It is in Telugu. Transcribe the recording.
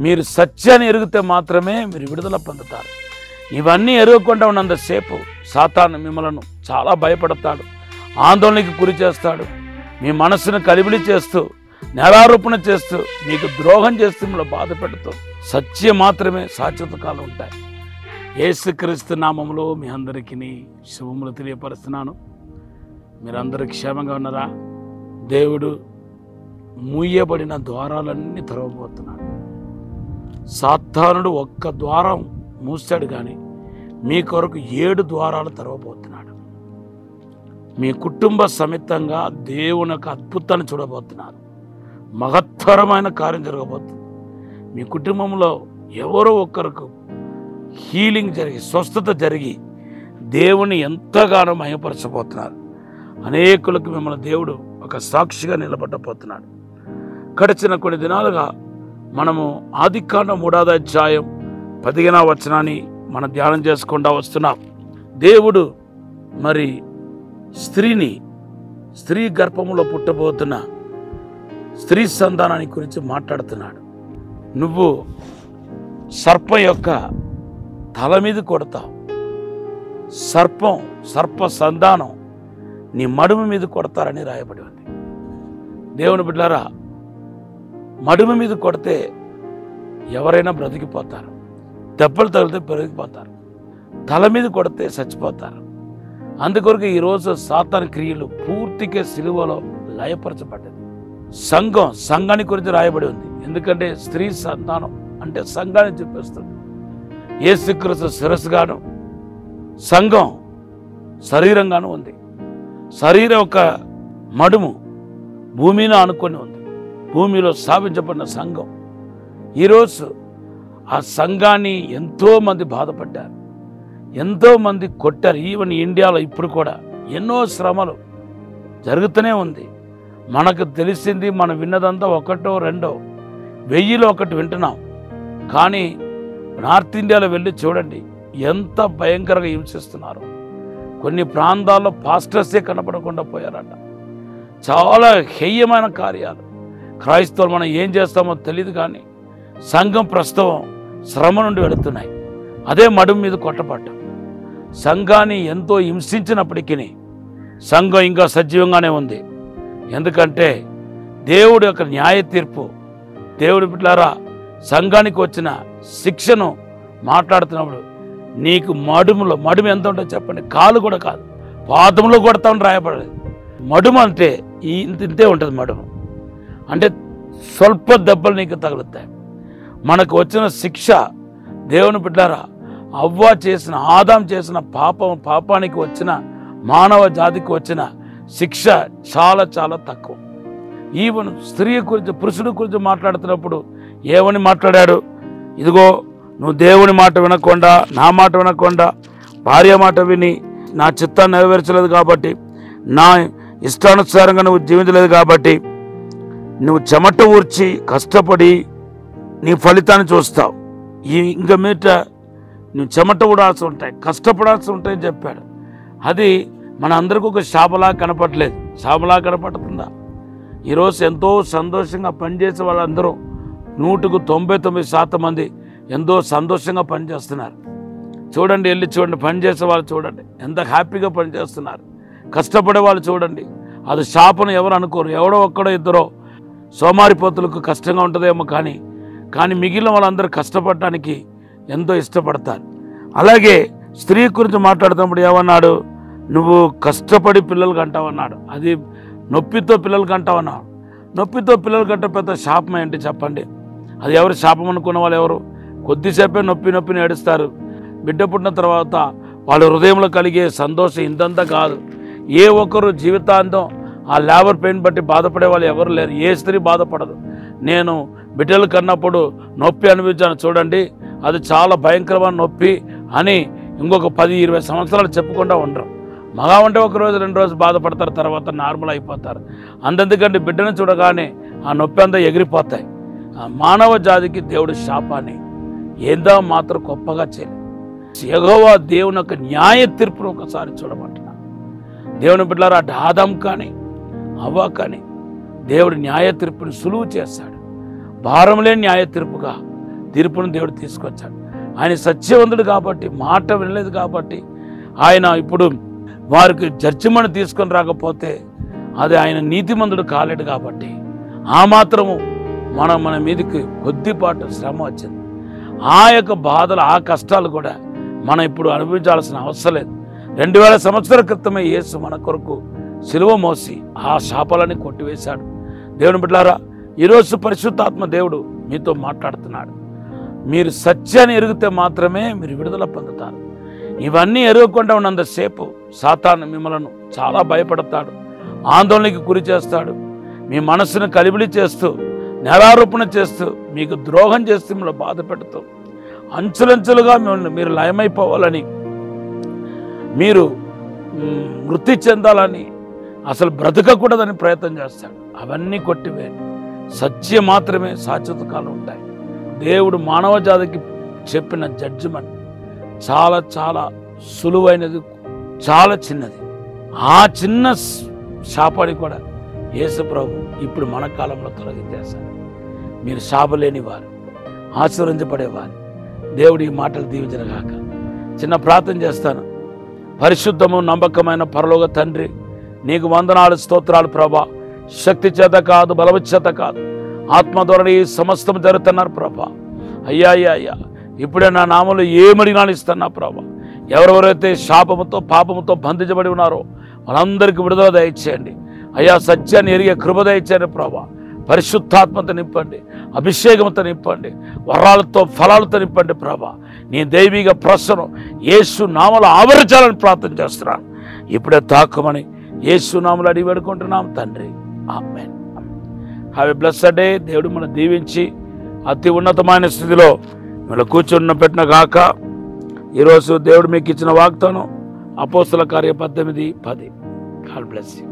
మీరు సత్యాన్ని ఎరిగితే మాత్రమే మీరు విడుదల పొందుతారు. ఇవన్నీ ఎరగకుండా ఉన్నంతసేపు సాతాను మిమ్మలను చాలా భయపడతాడు, ఆందోళనకి గురి చేస్తాడు. మీ మనస్సును కలిబిలి చేస్తూ, నేరారోపణ చేస్తూ, మీకు ద్రోహం చేస్తూ మిమ్మల్ని బాధ పెడుతూ, సత్యం మాత్రమే శాశ్వత కాలం ఉంటాయి. యేసుక్రీస్తు నామములో మీ అందరికీ శుభములు తెలియపరుస్తున్నాను. మీరందరూ క్షేమంగా ఉన్నారా? దేవుడు మూయబడిన ద్వారాలన్నీ తెరవబోతున్నాడు. సాతానుడు ఒక్క ద్వారం మూసాడు, కానీ మీ కొరకు 7 ద్వారాలు తెరవబోతున్నాడు. మీ కుటుంబ సమేతంగా దేవుని యొక్క అద్భుతాన్ని చూడబోతున్నారు. మహత్తరమైన కార్యం జరగబోతుంది. మీ కుటుంబంలో ఎవరో ఒక్కరికి హీలింగ్ జరిగి, స్వస్థత జరిగి దేవుని ఎంతగానో మహిమపరచబోతున్నారు. అనేకులకు మిమ్మల్ని దేవుడు ఒక సాక్షిగా నిలబడబోతున్నాడు. గడిచిన కొన్ని దినాలుగా మనము ఆదికాండం 3వ అధ్యాయం 15వ వచనాన్ని మనం ధ్యానం చేసుకుంటూ వస్తున్నాం. దేవుడు మరి స్త్రీ గర్భంలో పుట్టబోతున్న స్త్రీ సంతానాన్ని గురించి మాట్లాడుతున్నాడు. నువ్వు సర్పం యొక్క తల మీద కొడతావు, సర్ప సంతానం నీ మడుము మీద కొడతారని రాయబడి ఉంది. దేవుని బిడ్డలారా, మడుము మీద కొడితే ఎవరైనా బ్రతికిపోతారు, దెబ్బలు తగిలితే పెరిగిపోతారు. తల మీద కొడితే చచ్చిపోతారు. అందుకొరకు ఈరోజు సాతాను క్రియలు పూర్తిగా సిలువలో లయపరచబడ్డది. సంఘాన్ని గురించి రాయబడి ఉంది. ఎందుకంటే స్త్రీ సంతానం అంటే సంఘాన్ని చూపిస్తుంది. యేసుక్రీస్తు శిరస్సుగాను, సంఘం శరీరంగాను ఉంది. శరీరం ఒక మడుము భూమిని ఆనుకొని ఉంది. భూమిలో స్థాపించబడిన సంఘం. ఈరోజు ఆ సంఘాన్ని ఎంతోమంది బాధపడ్డారు, ఎంతోమంది కొట్టారు. ఈవెన్ ఇండియాలో ఇప్పుడు కూడా ఎన్నో శ్రమలు జరుగుతూనే ఉంది. మనకు తెలిసింది, మనం విన్నదంతా 1, 2, 1000లో 1 వింటున్నాం. కానీ నార్త్ ఇండియాలో వెళ్ళి చూడండి ఎంత భయంకరంగా హింసిస్తున్నారు. కొన్ని ప్రాంతాల్లో పాస్టర్సే కనపడకుండా పోయారట. చాలా హేయమైన కార్యాలు. క్రైస్తవులు మనం ఏం చేస్తామో తెలియదు, కానీ సంఘం ప్రస్తుతం శ్రమ నుండి వెళుతున్నాయి. అదే మడుము మీద కొట్టబడ్డం. సంఘాన్ని ఎంతో హింసించినప్పటికీ సంఘం ఇంకా సజీవంగానే ఉంది. ఎందుకంటే దేవుడి యొక్క న్యాయ తీర్పు, దేవుడి బిడ్డలారా, సంఘానికి వచ్చిన శిక్షను మాట్లాడుతున్నప్పుడు నీకు మడుము ఎంత ఉంటుందో చెప్పండి. కాలు కూడా కాదు, పాదంలో కొడతామని రాయబడలేదు. మడుము అంటే ఇంతే ఉంటుంది. మడుము అంటే స్వల్ప దెబ్బలు నీకు తగులుతాయి. మనకు వచ్చిన శిక్ష, దేవుని బిడ్డలారా, ఆదాం చేసిన పాపానికి వచ్చిన, మానవ జాతికి వచ్చిన శిక్ష చాలా చాలా తక్కువ. ఈవెన్ స్త్రీ గురించి, పురుషుడి గురించి మాట్లాడుతున్నప్పుడు ఏమని మాట్లాడాడు? ఇదిగో నువ్వు దేవుని మాట వినకుండా, నా మాట వినకుండా, భార్య మాట విని నా చిత్తాన్ని నెరవేర్చలేదు కాబట్టి, నా ఇష్టానుసారంగా నువ్వు జీవించలేదు కాబట్టి, నువ్వు చెమట ఊర్చి కష్టపడి నీ ఫలితాన్ని చూస్తావు. ఇంకా మీట నువ్వు చెమట ఊడాల్సి ఉంటాయి, కష్టపడాల్సి ఉంటాయని చెప్పాడు. అది మన అందరికీ ఒక శాపలా కనపడలేదు. శాపలా కనపడుతుందా? ఈరోజు ఎంతో సంతోషంగా పనిచేసే వాళ్ళందరూ 99% మంది ఎంతో సంతోషంగా పనిచేస్తున్నారు. చూడండి, వెళ్ళి చూడండి, పనిచేసే వాళ్ళు చూడండి ఎంత హ్యాపీగా పనిచేస్తున్నారు. కష్టపడే వాళ్ళు చూడండి, అది శాపను ఎవరు అనుకోరు. ఎవడో ఒక్కడో ఇద్దరో సోమారిపోతులకు కష్టంగా ఉంటుందేమో, కానీ మిగిలిన వాళ్ళందరూ కష్టపడటానికి ఎంతో ఇష్టపడతారు. అలాగే స్త్రీ గురించి మాట్లాడుతున్నప్పుడు ఏమన్నాడు? నువ్వు కష్టపడి పిల్లలు కంటావన్నాడు. అది నొప్పితో పిల్లలు కంటావన్నాడు. నొప్పితో పిల్లలు కంట పెద్ద శాపం ఏంటి చెప్పండి? అది ఎవరు శాపం అనుకున్న వాళ్ళు ఎవరు? కొద్దిసేపే నొప్పిని ఏడుస్తారు. బిడ్డ పుట్టిన తర్వాత వాళ్ళ హృదయంలో కలిగే సంతోషం ఇంతంతా కాదు. ఏ ఒక్కరు జీవితాంతం ఆ లేబర్ పెయిన్ బట్టి బాధపడే వాళ్ళు ఎవరు లేరు. ఏ స్త్రీ బాధపడదు. నేను బిడ్డలు కన్నప్పుడు నొప్పి అనిపించాను చూడండి, అది చాలా భయంకరమైన నొప్పి అని ఇంకొక 10-20 సంవత్సరాలు చెప్పుకుంటూ ఉండరు. మగ ఉంటే 1 రోజు 2 రోజులు బాధపడతారు, తర్వాత నార్మల్ అయిపోతారు. అంతెందుకంటే బిడ్డను చూడగానే ఆ నొప్పి అంతా ఎగిరిపోతాయి. ఆ మానవ జాతికి దేవుడు శాపాన్ని ఏందో మాత్రం గొప్పగా చేయలేదు. యెహోవా దేవుని యొక్క న్యాయ తీర్పును ఒకసారి చూడమంటున్నా. దేవుని బిడ్డలారా, ఆదాం కానీ హవ్వ కానీ దేవుడి న్యాయ తీర్పుని సులువు చేశాడు. భారం లేని న్యాయ తీర్పుగా తీర్పును దేవుడు తీసుకొచ్చాడు. ఆయన సత్యవంతుడు కాబట్టి, మాట వినలేదు కాబట్టి ఆయన ఇప్పుడు వారికి జడ్జిమెంట్ తీసుకొని రాకపోతే అది ఆయన నీతిమంతుడు కాలేడు కాబట్టి ఆ మాత్రము మన మీదకి కొద్దిపాటు శ్రమ వచ్చింది. ఆ యొక్క బాధలు, ఆ కష్టాలు కూడా మనం ఇప్పుడు అనుభవించాల్సిన అవసరం లేదు. 2000 సంవత్సరాల క్రితమే యేసు మన కొరకు సిలువ మోసి ఆ శాపాలని కొట్టివేశాడు. దేవుని బిడ్డలారా, ఈరోజు పరిశుద్ధాత్మ దేవుడు మీతో మాట్లాడుతున్నాడు. మీరు సత్యాన్ని ఎరిగితే మాత్రమే మీరు విడుదల పొందుతారు. ఇవన్నీ ఎరగకుండా ఉన్నంతసేపు సాతాను మిమ్మలను చాలా భయపడతాడు, ఆందోళనకి గురి చేస్తాడు. మీ మనసును కలిబిలి చేస్తూ, నేరారోపణ చేస్తూ, మీకు ద్రోహం చేస్తూ, మిమ్మల్ని బాధ పెడుతూ, అంచులంచులుగా మీరు లయమైపోవాలని, మీరు మృతి చెందాలని, అసలు బ్రతకకూడదని ప్రయత్నం చేస్తాడు. అవన్నీ కొట్టివేయండి. సత్యం మాత్రమే శాశ్వత కాలం ఉంటాయి. దేవుడు మానవ జాతికి చెప్పిన జడ్జిమెంట్ చాలా చాలా సులువైనది, చాలా చిన్నది. ఆ చిన్న శాపాన్ని కూడా యేసు ప్రభు ఇప్పుడు మన కాలంలో తొలగించేశాడు. మీరు శాపలేని వారు, ఆశీర్వదించబడేవారు. దేవుడి ఈ మాటలు దీవించగాక. చిన్న ప్రార్థన చేస్తాను. పరిశుద్ధము నమ్మకమైన పరలోక తండ్రి, నీకు వందనాలు, స్తోత్రాలు ప్రభా. శక్తి చేత కాదు, బలవ చేత కాదు, ఆత్మ ద్వారా ఈ సమస్తం జరుగుతున్నారు ప్రభా. అయ్యా అయ్యా అయ్యా, ఇప్పుడే నా నామంలో ఏమడిగినా ఇస్తున్నా ప్రభా. ఎవరెవరైతే శాపముతో పాపముతో బంధించబడి ఉన్నారో వాళ్ళందరికీ విడుదల దయచేయండి అయ్యా. సత్యాన్ని ఎరిగే కృప దయచేయండి ప్రభా. పరిశుద్ధాత్మతో నింపండి, అభిషేకంతో నింపండి, వరాలతో ఫలాలతో నింపండి ప్రభా. నీ దైవిక ప్రసన్నం యేసు నామములో ఆవరించాలని ప్రార్థన చేస్తున్నాను. ఇప్పుడే తాకమని యేసు నామములో అడిగి వేడుకుంటున్నాం తండ్రి, ఆమేన్. Have a blessed day. దేవుడు మనం దీవించి అతి ఉన్నతమైన స్థితిలో మనం కూర్చున్న పెట్టిన గాక. ఈరోజు దేవుడు మీకు ఇచ్చిన వాగ్దానం అపోస్తల కార్యం 18:10. God bless you.